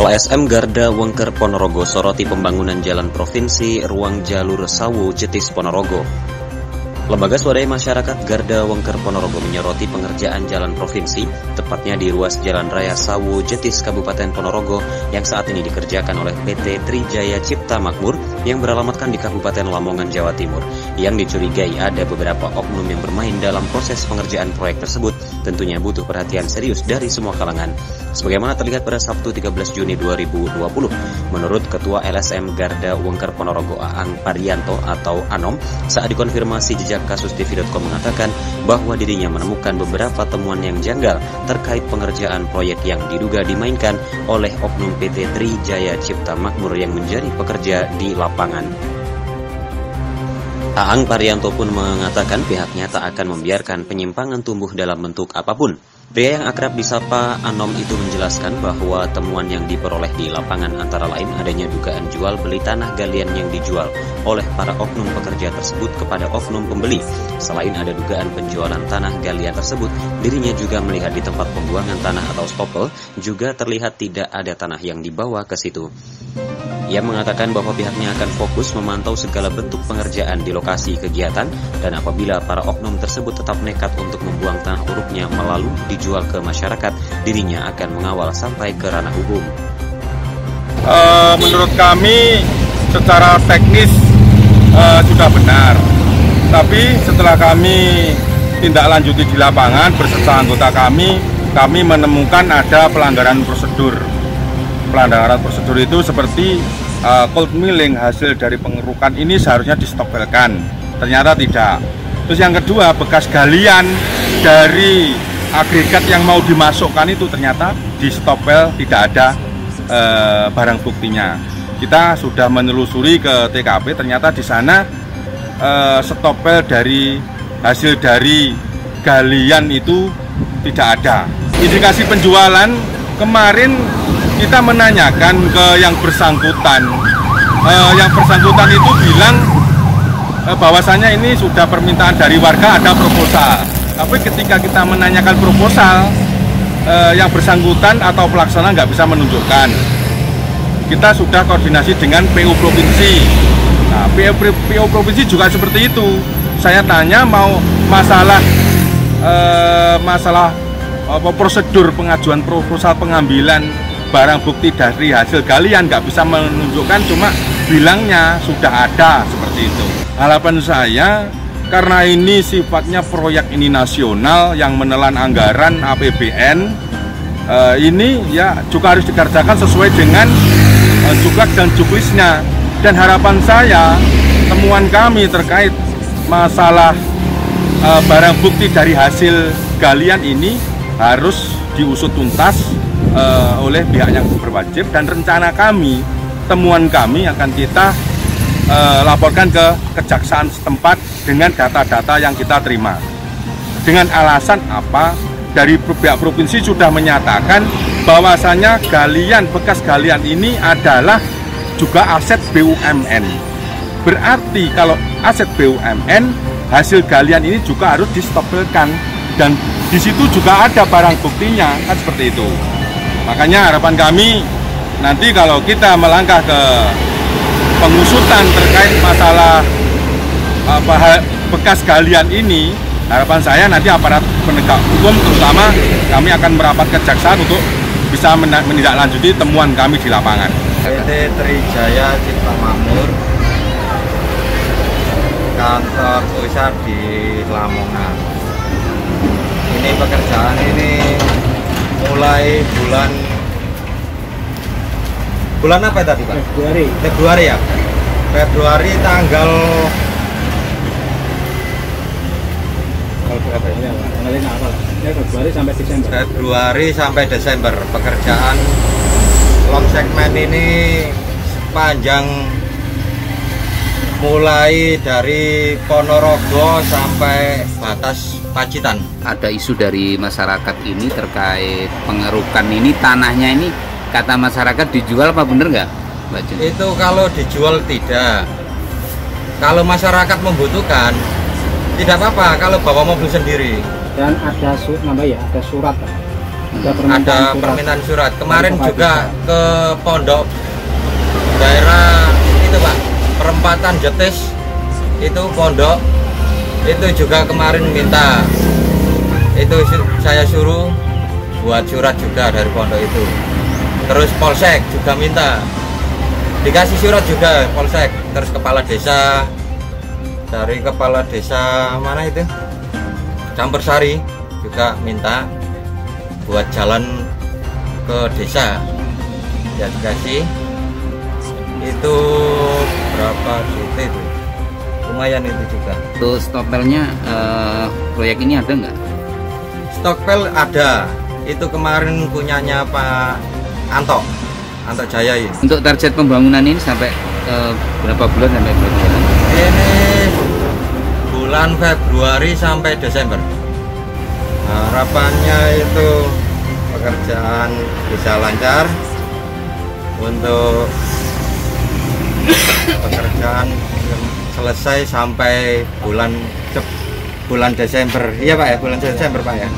LSM Garda Wengker Ponorogo soroti pembangunan jalan provinsi ruang jalur Sawo Jetis Ponorogo. Lembaga Swadaya Masyarakat Garda Wengker Ponorogo menyoroti pengerjaan jalan provinsi, tepatnya di ruas Jalan Raya Sawo Jetis Kabupaten Ponorogo yang saat ini dikerjakan oleh PT Trijaya Cipta Makmur yang beralamatkan di Kabupaten Lamongan, Jawa Timur. Yang dicurigai ada beberapa oknum yang bermain dalam proses pengerjaan proyek tersebut, tentunya butuh perhatian serius dari semua kalangan. Sebagaimana terlihat pada Sabtu 13 Juni 2020, menurut Ketua LSM Garda Wengker Ponorogo Aang Parianto atau Anom, saat dikonfirmasi jejak kasus TV.com mengatakan bahwa dirinya menemukan beberapa temuan yang janggal terkait pengerjaan proyek yang diduga dimainkan oleh oknum PT Trijaya Cipta Makmur yang menjadi pekerja di lapangan. Aang Parianto pun mengatakan pihaknya tak akan membiarkan penyimpangan tumbuh dalam bentuk apapun. Pria yang akrab disapa Anom itu menjelaskan bahwa temuan yang diperoleh di lapangan antara lain adanya dugaan jual beli tanah galian yang dijual oleh para oknum pekerja tersebut kepada oknum pembeli. Selain ada dugaan penjualan tanah galian tersebut, dirinya juga melihat di tempat pembuangan tanah atau stopel juga terlihat tidak ada tanah yang dibawa ke situ. Ia mengatakan bahwa pihaknya akan fokus memantau segala bentuk pengerjaan di lokasi kegiatan, dan apabila para oknum tersebut tetap nekat untuk membuang tanah uruknya melalui dijual ke masyarakat, dirinya akan mengawal sampai ke ranah hukum. Menurut kami secara teknis sudah benar, tapi setelah kami tindak lanjuti di lapangan beserta anggota kami menemukan ada pelanggaran prosedur. Pelanggaran prosedur itu seperti cold milling hasil dari pengerukan ini seharusnya distopelkan, ternyata tidak. Terus yang kedua, bekas galian dari agregat yang mau dimasukkan itu ternyata distopel, tidak ada barang buktinya. Kita sudah menelusuri ke TKP, ternyata di sana stopel dari hasil dari galian itu tidak ada. Indikasi penjualan kemarin kita menanyakan ke yang bersangkutan. Yang bersangkutan itu bilang bahwasannya ini sudah permintaan dari warga, ada proposal. Tapi ketika kita menanyakan proposal, yang bersangkutan atau pelaksana nggak bisa menunjukkan. Kita sudah koordinasi dengan PU Provinsi. Nah, PU Provinsi juga seperti itu. Saya tanya mau masalah prosedur pengajuan proposal pengambilan barang bukti dari hasil galian, nggak bisa menunjukkan, cuma bilangnya sudah ada, seperti itu. Harapan saya, karena ini sifatnya proyek ini nasional yang menelan anggaran APBN, ini ya juga harus dikerjakan sesuai dengan juklak dan juklisnya. Dan harapan saya, temuan kami terkait masalah barang bukti dari hasil galian ini harus diusut tuntas oleh pihak yang berwajib, dan rencana kami, temuan kami akan kita laporkan ke kejaksaan setempat dengan data-data yang kita terima. Dengan alasan apa? Dari pihak provinsi sudah menyatakan bahwasannya galian, bekas galian ini adalah juga aset BUMN. Berarti kalau aset BUMN, hasil galian ini juga harus distopelkan, dan di situ juga ada barang buktinya, kan seperti itu. Makanya harapan kami nanti kalau kita melangkah ke pengusutan terkait masalah bekas galian ini, harapan saya nanti aparat penegak hukum terutama kami akan merapat ke kejaksaan untuk bisa menindaklanjuti temuan kami di lapangan. PT Trijaya Cipta Makmur, kantor pusat di Lamongan. Ini pekerjaan ini mulai bulan apa tadi, Pak? Februari ya. Februari tanggal Februari sampai Desember. Pekerjaan long segmen ini sepanjang mulai dari Ponorogo sampai batas Pacitan. Ada isu dari masyarakat ini terkait pengerukan ini, tanahnya ini kata masyarakat dijual, apa bener nggak, Mbak Jun? Itu kalau dijual tidak. Kalau masyarakat membutuhkan tidak apa-apa kalau bawa mobil sendiri. Dan ada ada surat ada permintaan surat. Kemarin juga ke pondok daerah itu Pak, perempatan Jetis itu pondok itu juga kemarin minta, itu saya suruh buat surat juga dari pondok itu. Terus polsek juga minta, dikasih surat juga polsek. Terus kepala desa, dari kepala desa mana itu, Campursari juga minta buat jalan ke desa, ya dikasih. Itu berapa juta itu, lumayan itu juga. Terus stokpelnya proyek ini ada nggak? Stokpel ada, itu kemarin punyanya Pak Anto Jaya ini. Untuk target pembangunan ini sampai berapa bulan sampai berapa bulan? Ini bulan Februari sampai Desember. Harapannya itu pekerjaan bisa lancar, untuk pekerjaan selesai sampai bulan Desember. Iya Pak ya, bulan Desember Pak ya.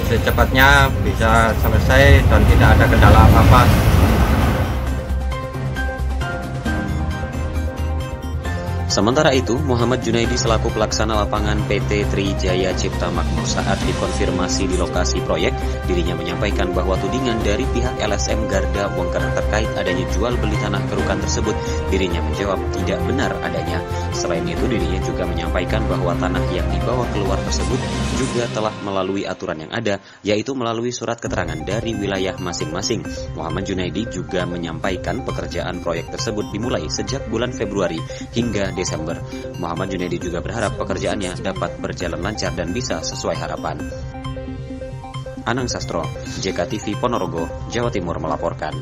Secepatnya bisa selesai dan tidak ada kendala apa-apa. Sementara itu, Muhammad Junaidi selaku pelaksana lapangan PT Trijaya Cipta Makmur saat dikonfirmasi di lokasi proyek, dirinya menyampaikan bahwa tudingan dari pihak LSM Garda Wengker terkait adanya jual beli tanah kerukan tersebut, dirinya menjawab tidak benar adanya. Selain itu, dirinya juga menyampaikan bahwa tanah yang dibawa keluar tersebut juga telah melalui aturan yang ada, yaitu melalui surat keterangan dari wilayah masing-masing. Muhammad Junaidi juga menyampaikan pekerjaan proyek tersebut dimulai sejak bulan Februari hingga Desember. Muhammad Junaidi juga berharap pekerjaannya dapat berjalan lancar dan bisa sesuai harapan. Anang Sastro, JKTV Ponorogo, Jawa Timur melaporkan.